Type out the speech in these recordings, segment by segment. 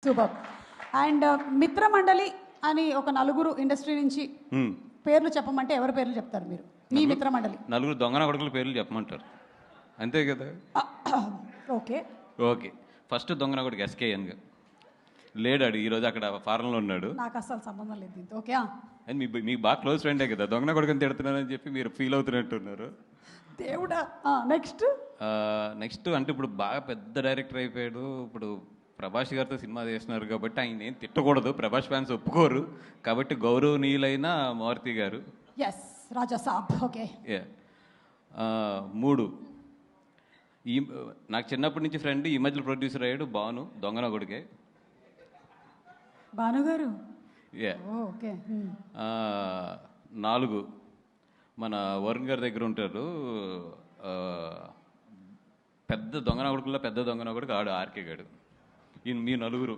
Super. And మిత్ర మండలి అని ఒక నలుగురు ఇండస్ట్రీ నుంచి పేర్లు చెప్పమంటే ఎవరి పేర్లు చెప్తారు మీరు? మీ మిత్ర మండలి నలుగురు దొంగన కొడుకుల పేర్లు చెప్పమంటారు, అంతే కదా? ఓకే ఓకే, ఫస్ట్ దొంగన కొడుకు ఎస్కేఎన్ గారు లేడాడు, ఈరోజు అక్కడ ఫారెన్లో ఉన్నాడు. నాకు అసలు సంబంధం లేదు దీంతో. ఓకే, అని మీకు బాగా క్లోజ్ ఫ్రెండే కదా, దొంగన కొడుకుని తిడుతున్నానని చెప్పి మీరు ఫీల్ అవుతున్నట్టున్నారు. దేవుడా. నెక్స్ట్ నెక్స్ట్ అంటే ఇప్పుడు బాగా పెద్ద డైరెక్టర్ అయిపోయాడు, ఇప్పుడు ప్రభాస్ గారితో సినిమా చేస్తున్నారు కాబట్టి ఆయన ఏం తిట్టకూడదు, ప్రభాస్ ఫ్యాన్స్ ఒప్పుకోరు కాబట్టి గౌరవనీయులైన మారుతి గారు. ఎస్, రాజా సాబ్. ఓకే. మూడు, ఈ నాకు చిన్నప్పటి నుంచి ఫ్రెండ్, ఈ మధ్యలో ప్రొడ్యూసర్ అయ్యాడు భాను, దొంగన కొడుకే. భాను గారు. ఓకే. నాలుగు, మన వరుణ్ గారి దగ్గర ఉంటాడు, పెద్ద దొంగన కొడుకుల్లో పెద్ద దొంగన కొడుకు ఆడు, ఆర్కే గాడు. మీ నలుగురు.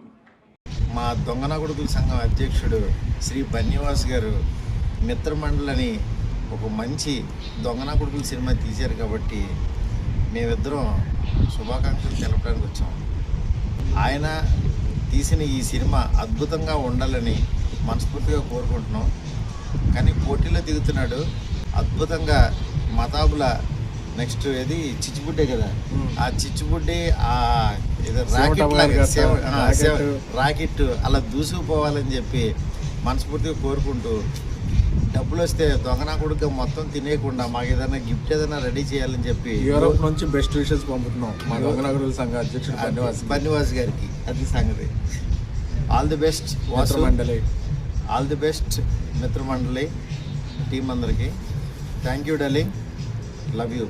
మా దొంగన కొడుకుల సంఘం అధ్యక్షుడు శ్రీ బన్నివాస్ గారు మిత్రమండలని ఒక మంచి దొంగన కొడుకుల సినిమా తీశారు కాబట్టి మేమిద్దరం శుభాకాంక్షలు తెలపడానికి వచ్చాం. ఆయన తీసిన ఈ సినిమా అద్భుతంగా ఉండాలని మనస్ఫూర్తిగా కోరుకుంటున్నాం. కానీ పోటీలో దిగుతున్నాడు అద్భుతంగా. మతాబుల నెక్స్ట్ ఏది చిచ్చుబుడ్డే కదా, ఆ చిచ్చుబుడ్డి ఆ రాకెట్ అలా దూసుకుపోవాలని చెప్పి మనస్ఫూర్తిగా కోరుకుంటూ, డబ్బులు వస్తే దొంగనా కొడుకు మొత్తం తినేయకుండా మాకు ఏదైనా గిఫ్ట్ ఏదైనా రెడీ చేయాలని చెప్పి యూరోప్ నుంచి బెస్ట్ విషెస్ పంపుతున్నాం మా దొంగన కొడుకుల సంఘ అధ్యక్షుడు బన్నివాస్ గారికి. అది సంగతి. ఆల్ ది బెస్ట్ మండలి, ఆల్ ది బెస్ట్ మిత్రమండలి టీం అందరికి. Thank you darling, love you.